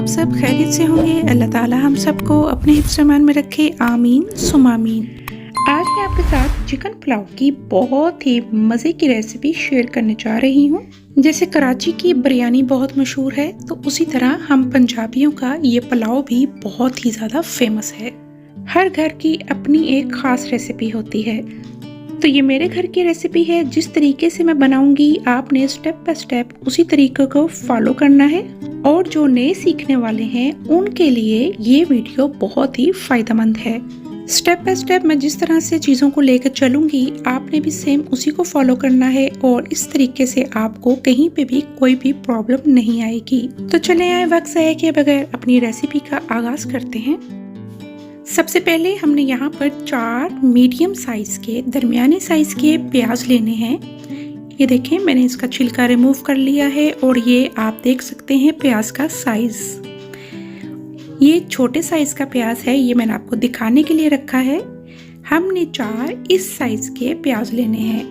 आप सब खैरियत से होंगे। अल्लाह ताला हम सबको अपने हिफ्ज़-ए-मान में रखे, आमीन सुम्मा आमीन। आज मैं आपके साथ चिकन पुलाव की बहुत ही मज़े की रेसिपी शेयर करने जा रही हूँ। जैसे कराची की बिरयानी बहुत मशहूर है, तो उसी तरह हम पंजाबियों का ये पुलाव भी बहुत ही ज़्यादा फेमस है। हर घर की अपनी एक ख़ास रेसिपी होती है, तो ये मेरे घर की रेसिपी है। जिस तरीके से मैं बनाऊंगी आपने स्टेप बाय स्टेप उसी तरीके को फॉलो करना है, और जो नए सीखने वाले हैं उनके लिए ये वीडियो बहुत ही फायदेमंद है। स्टेप बाय स्टेप मैं जिस तरह से चीज़ों को लेकर चलूंगी आपने भी सेम उसी को फॉलो करना है, और इस तरीके से आपको कहीं पे भी कोई भी प्रॉब्लम नहीं आएगी। तो चले आए वक्त ज़ाया किए बगैर अपनी रेसिपी का आगाज करते हैं। सबसे पहले हमने यहाँ पर 4 मीडियम साइज के दरमियाने साइज के प्याज लेने हैं। ये देखें मैंने इसका छिलका रिमूव कर लिया है, और ये आप देख सकते हैं प्याज का साइज। ये छोटे साइज का प्याज है, ये मैंने आपको दिखाने के लिए रखा है। हमने 4 इस साइज के प्याज लेने हैं।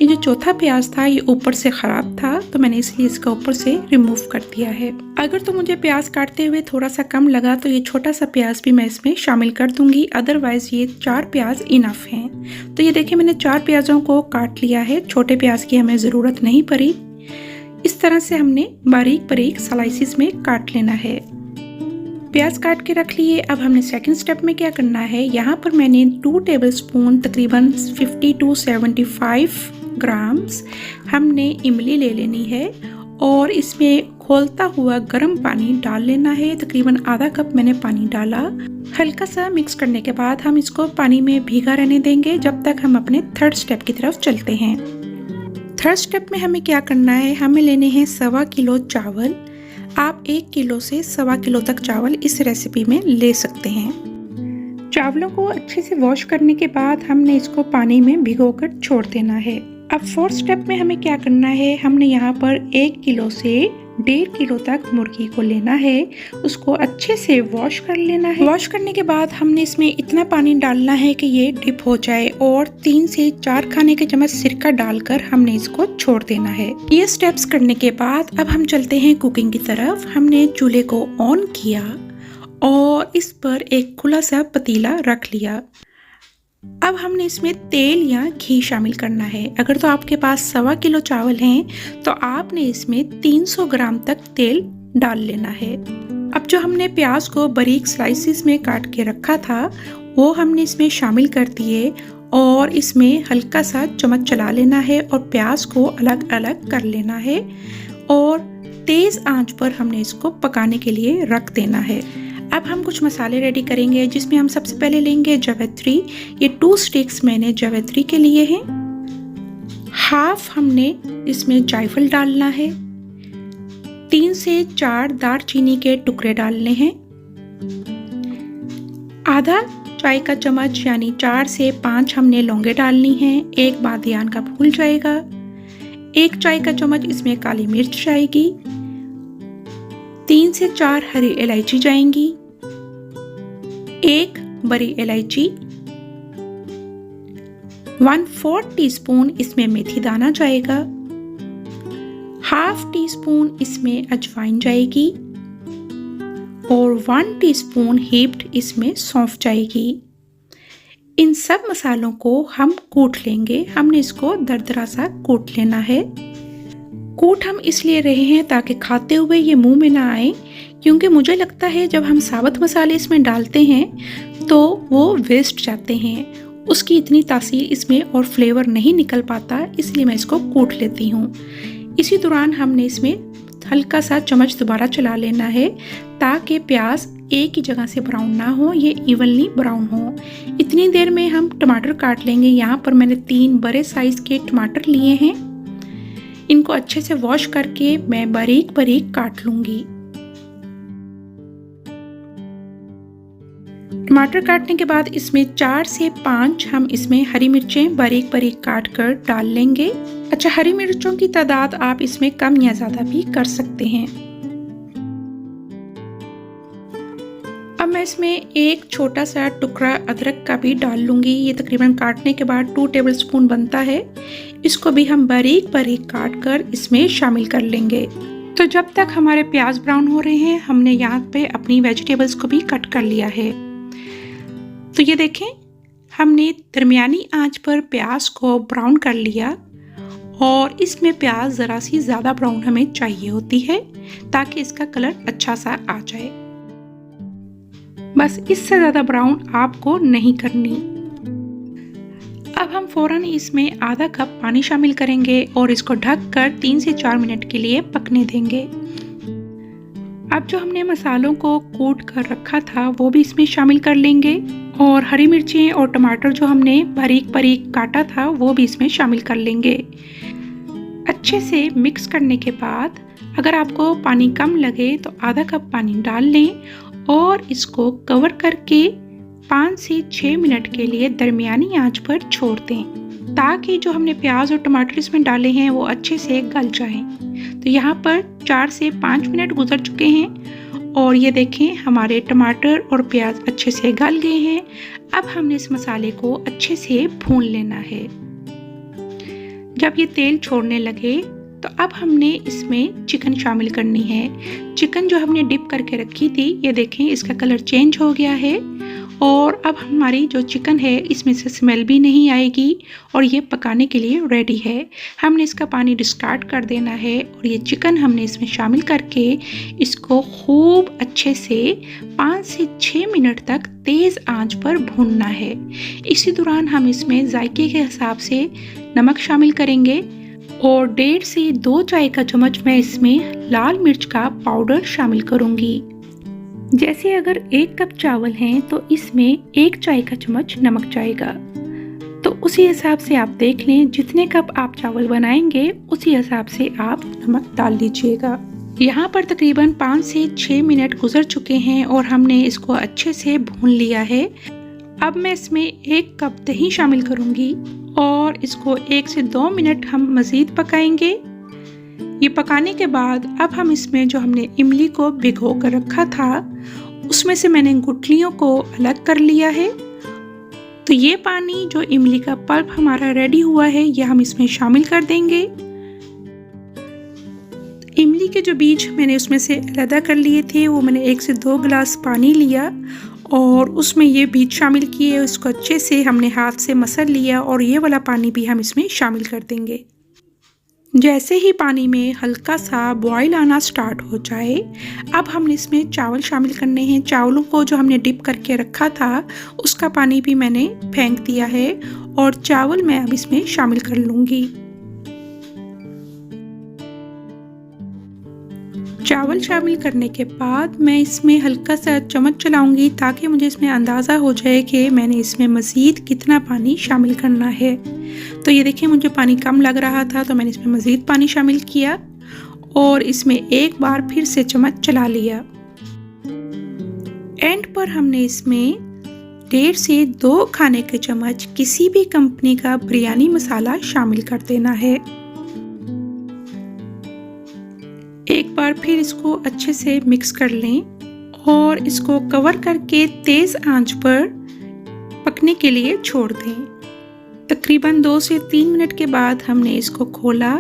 ये जो चौथा प्याज था ये ऊपर से खराब था, तो मैंने इसलिए इसका ऊपर से रिमूव कर दिया है। अगर तो मुझे प्याज काटते हुए थोड़ा सा कम लगा तो ये छोटा सा प्याज भी मैं इसमें शामिल कर दूंगी, अदरवाइज ये 4 प्याज इनफ हैं। तो ये देखिए मैंने 4 प्याजों को काट लिया है, छोटे प्याज की हमें ज़रूरत नहीं पड़ी। इस तरह से हमने बारीक बारीक स्लाइसिस में काट लेना है। प्याज काट के रख लिए। अब हमने सेकंड स्टेप में क्या करना है, यहाँ पर मैंने 2 टेबलस्पून तकरीबन 50 to 75 ग्राम्स हमने इमली ले लेनी है, और इसमें खौलता हुआ गर्म पानी डाल लेना है। तकरीबन आधा कप मैंने पानी डाला। हल्का सा मिक्स करने के बाद हम इसको पानी में भीगा रहने देंगे जब तक हम अपने थर्ड स्टेप की तरफ चलते हैं। थर्ड स्टेप में हमें क्या करना है, हमें लेने हैं 1.25 किलो चावल। आप 1 किलो से 1.25 किलो तक चावल इस रेसिपी में ले सकते हैं। चावलों को अच्छे से वॉश करने के बाद हमने इसको पानी में भिगोकर छोड़ देना है। अब फोर्थ स्टेप में हमें क्या करना है, हमने यहाँ पर 1 किलो से 1.5 किलो तक मुर्गी को लेना है, उसको अच्छे से वॉश कर लेना है। वॉश करने के बाद हमने इसमें इतना पानी डालना है कि ये डिप हो जाए, और 3 से 4 खाने के चम्मच सिरका डालकर हमने इसको छोड़ देना है। ये स्टेप्स करने के बाद अब हम चलते हैं कुकिंग की तरफ। हमने चूल्हे को ऑन किया और इस पर एक खुला सा पतीला रख लिया। अब हमने इसमें तेल या घी शामिल करना है। अगर तो आपके पास 1.25 किलो चावल हैं तो आपने इसमें 300 ग्राम तक तेल डाल लेना है। अब जो हमने प्याज को बारीक स्लाइसिस में काट के रखा था वो हमने इसमें शामिल कर दिए, और इसमें हल्का सा चम्मच चला लेना है और प्याज को अलग अलग कर लेना है, और तेज आंच पर हमने इसको पकाने के लिए रख देना है। अब हम कुछ मसाले रेडी करेंगे, जिसमें हम सबसे पहले लेंगे जावित्री। ये 2 स्टिक्स मैंने जावित्री के लिए हैं। हाफ हमने इसमें जायफल डालना है। 3 से 4 दालचीनी के टुकड़े डालने हैं। आधा चाय का चम्मच यानी 4 से 5 हमने लौंगे डालनी हैं। 1 बादियान का फूल जाएगा। 1 चाय का चम्मच इसमें काली मिर्च जाएगी। 3 से 4 हरी इलायची जाएंगी। 1 बड़ी इलायची। 1/4 टीस्पून इसमें मेथी दाना जाएगा। ½ टीस्पून इसमें अजवाइन जाएगी, और 1 टीस्पून हीप्ड इसमें सौंफ जाएगी। इन सब मसालों को हम कूट लेंगे। हमने इसको दरदरा सा कूट लेना है। कूट हम इसलिए रहे हैं ताकि खाते हुए ये मुंह में ना आए, क्योंकि मुझे लगता है जब हम साबुत मसाले इसमें डालते हैं तो वो वेस्ट जाते हैं, उसकी इतनी तासीर इसमें और फ्लेवर नहीं निकल पाता, इसलिए मैं इसको कूट लेती हूँ। इसी दौरान हमने इसमें हल्का सा चम्मच दोबारा चला लेना है ताकि प्याज एक ही जगह से ब्राउन ना हो, ये इवनली ब्राउन हो। इतनी देर में हम टमाटर काट लेंगे। यहाँ पर मैंने 3 बड़े साइज के टमाटर लिए हैं। इनको अच्छे से वॉश करके मैं बारीक बारीक काट लूंगी। टमाटर काटने के बाद इसमें 4 से 5 हम इसमें हरी मिर्चें बारीक बारीक काट कर डाल लेंगे। अच्छा, हरी मिर्चों की तादाद आप इसमें कम या ज्यादा भी कर सकते हैं। अब मैं इसमें एक छोटा सा टुकड़ा अदरक का भी डाल लूंगी। ये तकरीबन काटने के बाद 2 टेबलस्पून बनता है। इसको भी हम बारीक बारीक काट कर इसमें शामिल कर लेंगे। तो जब तक हमारे प्याज ब्राउन हो रहे हैं, हमने यहाँ पे अपनी वेजिटेबल्स को भी कट कर लिया है। तो ये देखें, हमने दरमियानी आंच पर प्याज को ब्राउन कर लिया और इसमें प्याज ज़रा सी ज़्यादा ब्राउन हमें चाहिए होती है ताकि इसका कलर अच्छा सा आ जाए। बस इससे ज़्यादा ब्राउन आपको नहीं करनी। अब हम फ़ौरन इसमें आधा कप पानी शामिल करेंगे और इसको ढककर 3 से 4 मिनट के लिए पकने देंगे। अब जो हमने मसालों को कूट कर रखा था वो भी इसमें शामिल कर लेंगे और हरी मिर्चें और टमाटर जो हमने बारीक बारीक काटा था वो भी इसमें शामिल कर लेंगे। अच्छे से मिक्स करने के बाद अगर आपको पानी कम लगे तो आधा कप पानी डाल लें और इसको कवर करके 5 से 6 मिनट के लिए दरमियानी आंच पर छोड़ दें ताकि जो हमने प्याज और टमाटर इसमें डाले हैं वो अच्छे से गल जाएं। तो यहाँ पर 4 से 5 मिनट गुजर चुके हैं और ये देखें हमारे टमाटर और प्याज अच्छे से गल गए हैं। अब हमने इस मसाले को अच्छे से भून लेना है। जब ये तेल छोड़ने लगे तो अब हमने इसमें चिकन शामिल करनी है। चिकन जो हमने डिप करके रखी थी, ये देखें इसका कलर चेंज हो गया है और अब हमारी जो चिकन है इसमें से स्मेल भी नहीं आएगी और ये पकाने के लिए रेडी है। हमने इसका पानी डिस्कार्ड कर देना है और ये चिकन हमने इसमें शामिल करके इसको खूब अच्छे से 5 से 6 मिनट तक तेज़ आंच पर भूनना है। इसी दौरान हम इसमें जायके के हिसाब से नमक शामिल करेंगे और 1.5 से 2 चाय का चम्मच मैं इसमें लाल मिर्च का पाउडर शामिल करूँगी। जैसे अगर 1 कप चावल हैं तो इसमें 1 चाय का चम्मच नमक जाएगा। तो उसी हिसाब से आप देख लें, जितने कप आप चावल बनाएंगे उसी हिसाब से आप नमक डाल दीजिएगा। यहाँ पर तकरीबन 5 से 6 मिनट गुजर चुके हैं और हमने इसको अच्छे से भून लिया है। अब मैं इसमें 1 कप दही शामिल करूँगी और इसको 1 से 2 मिनट हम मज़ीद पकाएंगे। ये पकाने के बाद अब हम इसमें जो हमने इमली को भिगो कर रखा था उसमें से मैंने गुठलियों को अलग कर लिया है। तो ये पानी जो इमली का पल्प हमारा रेडी हुआ है ये हम इसमें शामिल कर देंगे। इमली के जो बीज मैंने उसमें से अलग कर लिए थे वो मैंने 1 से 2 गिलास पानी लिया और उसमें ये बीज शामिल किए। उसको अच्छे से हमने हाथ से मसल लिया और ये वाला पानी भी हम इसमें शामिल कर देंगे। जैसे ही पानी में हल्का सा बॉईल आना स्टार्ट हो जाए अब हमने इसमें चावल शामिल करने हैं। चावलों को जो हमने डिप करके रखा था उसका पानी भी मैंने फेंक दिया है और चावल मैं अब इसमें शामिल कर लूँगी। चावल शामिल करने के बाद मैं इसमें हल्का सा चम्मच चलाऊंगी ताकि मुझे इसमें अंदाज़ा हो जाए कि मैंने इसमें मज़ीद कितना पानी शामिल करना है। तो ये देखिए मुझे पानी कम लग रहा था तो मैंने इसमें मज़ीद पानी शामिल किया और इसमें एक बार फिर से चम्मच चला लिया। एंड पर हमने इसमें 1.5 से 2 खाने के चम्मच किसी भी कंपनी का बिरयानी मसाला शामिल कर देना है। एक बार फिर इसको अच्छे से मिक्स कर लें और इसको कवर करके तेज़ आंच पर पकने के लिए छोड़ दें। तकरीबन 2 से 3 मिनट के बाद हमने इसको खोला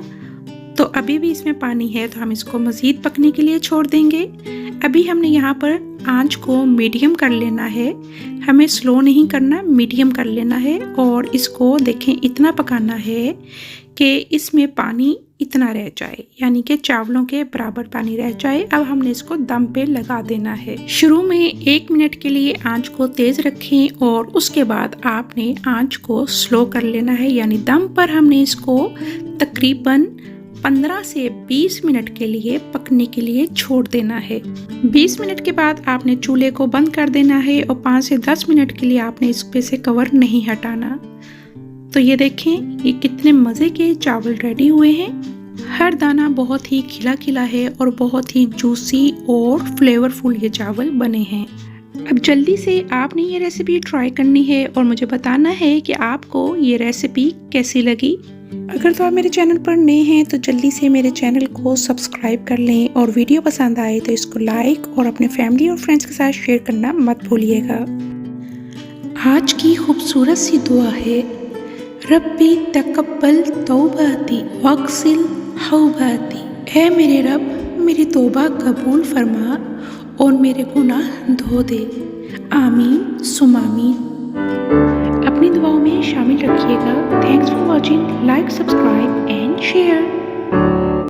तो अभी भी इसमें पानी है तो हम इसको मज़ीद पकने के लिए छोड़ देंगे। अभी हमने यहाँ पर आंच को मीडियम कर लेना है, हमें स्लो नहीं करना, मीडियम कर लेना है और इसको देखें इतना पकाना है कि इसमें पानी इतना रह जाए, यानी कि चावलों के बराबर पानी रह जाए। अब हमने इसको दम पे लगा देना है। शुरू में 1 मिनट के लिए आंच को तेज़ रखें और उसके बाद आपने आंच को स्लो कर लेना है, यानी दम पर हमने इसको तकरीबन 15 से 20 मिनट के लिए पकने के लिए छोड़ देना है। 20 मिनट के बाद आपने चूल्हे को बंद कर देना है और 5 से 10 मिनट के लिए आपने इस पे से कवर नहीं हटाना। तो ये देखें ये कितने मज़े के चावल रेडी हुए हैं। हर दाना बहुत ही खिला खिला है और बहुत ही जूसी और फ्लेवरफुल ये चावल बने हैं। अब जल्दी से आपने ये रेसिपी ट्राई करनी है और मुझे बताना है कि आपको ये रेसिपी कैसी लगी। अगर तो आप मेरे चैनल पर नए हैं तो जल्दी से मेरे चैनल को सब्सक्राइब कर लें और वीडियो पसंद आए तो इसको लाइक और अपने फैमिली और फ्रेंड्स के साथ शेयर करना मत भूलिएगा। आज की खूबसूरत सी दुआ है, रब्बी तकब्बल तौबाती वक्सिल हौबाती। ऐ मेरे रब मेरी तौबा कबूल फरमा और मेरे गुनाह धो दे। आमीन सुम आमीन। अपनी दुआओं में शामिल रखिएगा। Thanks for watching. Like, subscribe and share.